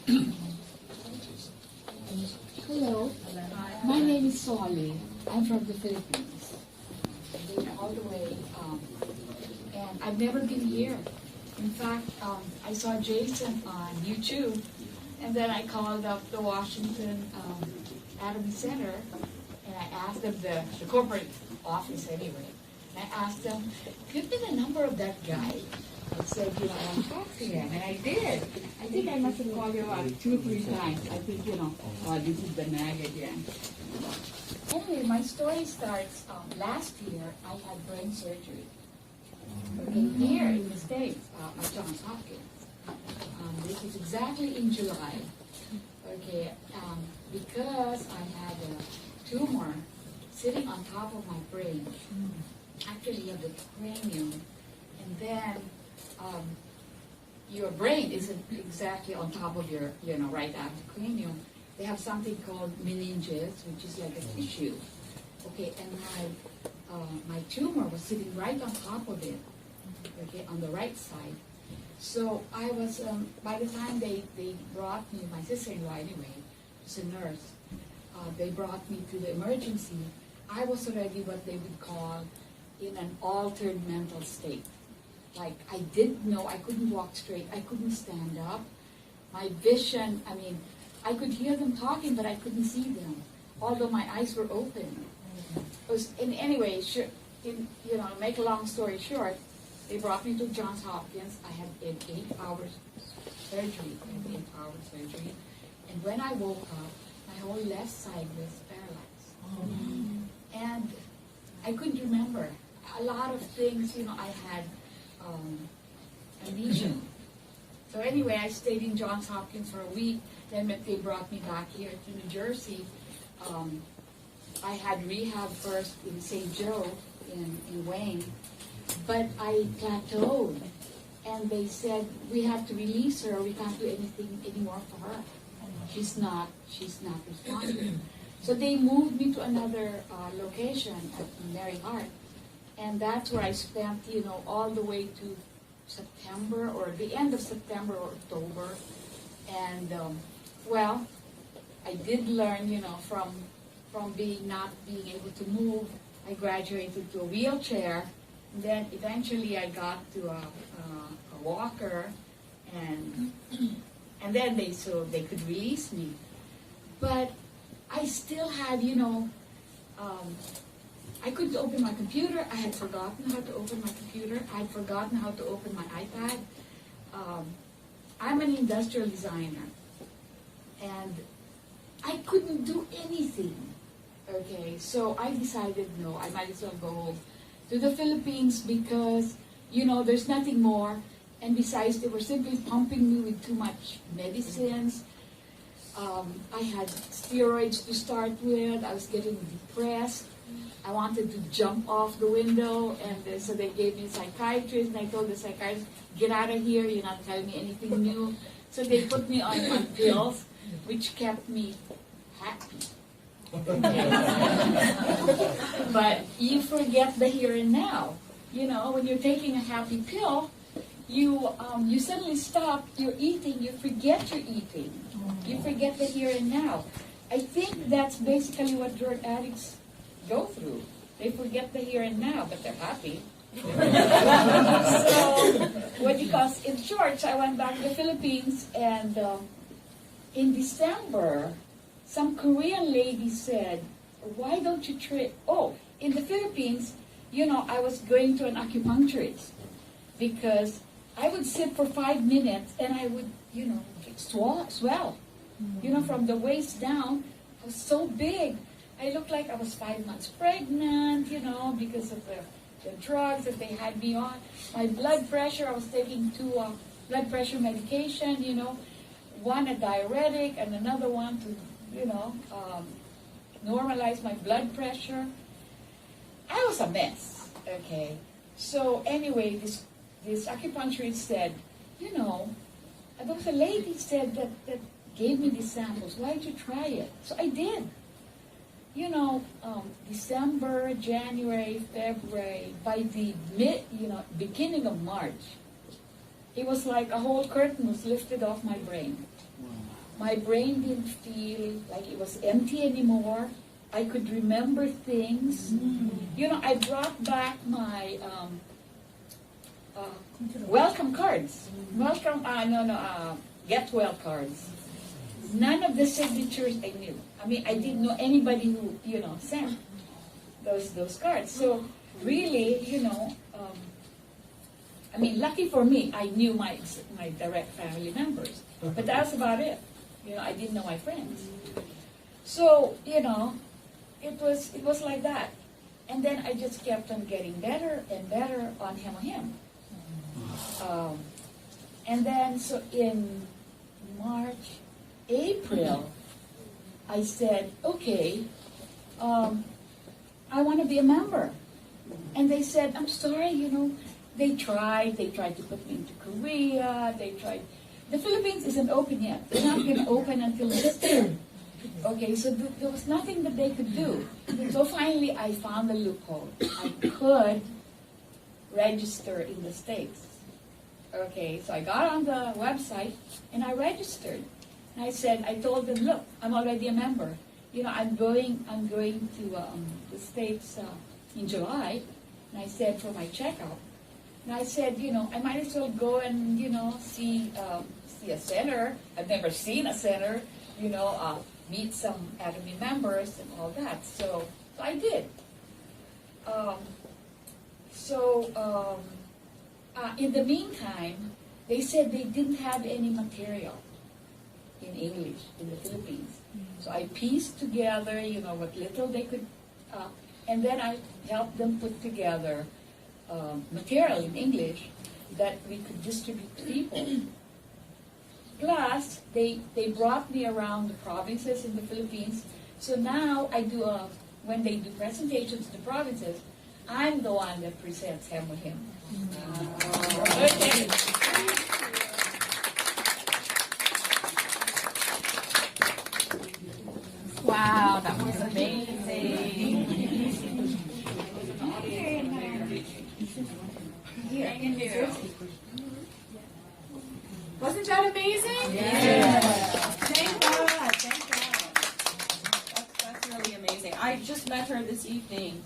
Hello, my name is Solly. I'm from the Philippines. I came all the way, and I've never been here. In fact, I saw Jason on YouTube, and then I called up the Washington Academy Center, and I asked them, the corporate office anyway, and I asked them, give me the number of that guy. I said, I want to talk to him, and I did. I think I must have called you about 2 or 3 times. I think, oh, this is the nag again. Anyway, my story starts, last year, I had brain surgery. Okay, here in the States, at Johns Hopkins. This is exactly in July. Okay, because I had a tumor sitting on top of my brain, actually of the cranium, and then your brain isn't exactly on top of your, right after the cranium. They have something called meninges, which is like a tissue. Okay, and my tumor was sitting right on top of it, okay, on the right side. So I was, by the time they brought me, my sister-in-law anyway, who's a nurse, they brought me to the emergency. I was already what they would call in an altered mental state. Like, I didn't know, I couldn't walk straight, I couldn't stand up. My vision, I could hear them talking, but I couldn't see them, although my eyes were open. Anyway, make a long story short, they brought me to Johns Hopkins. I had an 8-hour surgery, and when I woke up, my whole left side was paralyzed. And I couldn't remember a lot of things, I had amnesia. So anyway, I stayed in Johns Hopkins for a week. Then they brought me back here to New Jersey. I had rehab first in St. Joe in Wayne, but I plateaued. And they said, we have to release her. We can't do anything anymore for her. She's not responding. So they moved me to another location at Mary Hart. And that's where I spent, all the way to September, or the end of September or October. And, well, I did learn, from not being able to move. I graduated to a wheelchair. And then eventually I got to a walker. And then they could release me. But I still had, I couldn't open my computer. I had forgotten how to open my computer. I had forgotten how to open my iPad. I'm an industrial designer, and I couldn't do anything. Okay, so I decided, no, I might as well go to the Philippines because, there's nothing more. And besides, they were simply pumping me with too much medicines. I had steroids to start with. I was getting depressed. I wanted to jump off the window, and so they gave me a psychiatrist, and I told the psychiatrist, get out of here, you're not telling me anything new. So they put me on pills, which kept me happy. But you forget the here and now. When you're taking a happy pill, you suddenly stop, you're eating, you forget you're eating. You forget the here and now. I think that's basically what drug addicts go through. They forget the here and now, but they're happy. So, in short, I went back to the Philippines, and in December, some Korean lady said, why don't you try, in the Philippines, I was going to an acupuncturist, because I would sit for 5 minutes, and I would, swell. From the waist down, I was so big. I looked like I was 5 months pregnant, because of the drugs that they had me on. My blood pressure, I was taking 2 blood pressure medication, one a diuretic and another one to, normalize my blood pressure. I was a mess, okay? So anyway, this acupuncturist said, there was a lady said that gave me these samples. Why don't you try it? So I did. December, January, February, by the beginning of March, it was like a whole curtain was lifted off my brain. my brain didn't feel like it was empty anymore. I could remember things. You know, I brought back my welcome cards. Welcome, get well cards. None of the signatures I knew. I mean, I didn't know anybody who, sent those cards. So really, I mean, lucky for me, I knew my direct family members. But that's about it. I didn't know my friends. So, it was like that. And then I just kept on getting better and better on HemoHIM. And then, so in March, April, I said, okay, I want to be a member. And they said, I'm sorry, they tried to put me into Korea, the Philippines isn't open yet. It's not going to open until next year. Okay, so there was nothing that they could do. So finally, I found a loophole. I could register in the States. Okay, so I got on the website and I registered. And I told them, look, I'm already a member. I'm going to the States in July. And I said, for my checkup. And I said, I might as well go and, see a center. I've never seen a center, meet some Academy members and all that. So I did. In the meantime, they said they didn't have any material in English in the Philippines. So I pieced together, what little they could, and then I helped them put together material in English that we could distribute to people. Plus, they brought me around the provinces in the Philippines. So now I do when they do presentations to provinces, I'm the one that presents HemoHIM. Okay. Wow, that was amazing. Wasn't that amazing? Yeah. Thank God. Thank God. That's really amazing. I just met her this evening.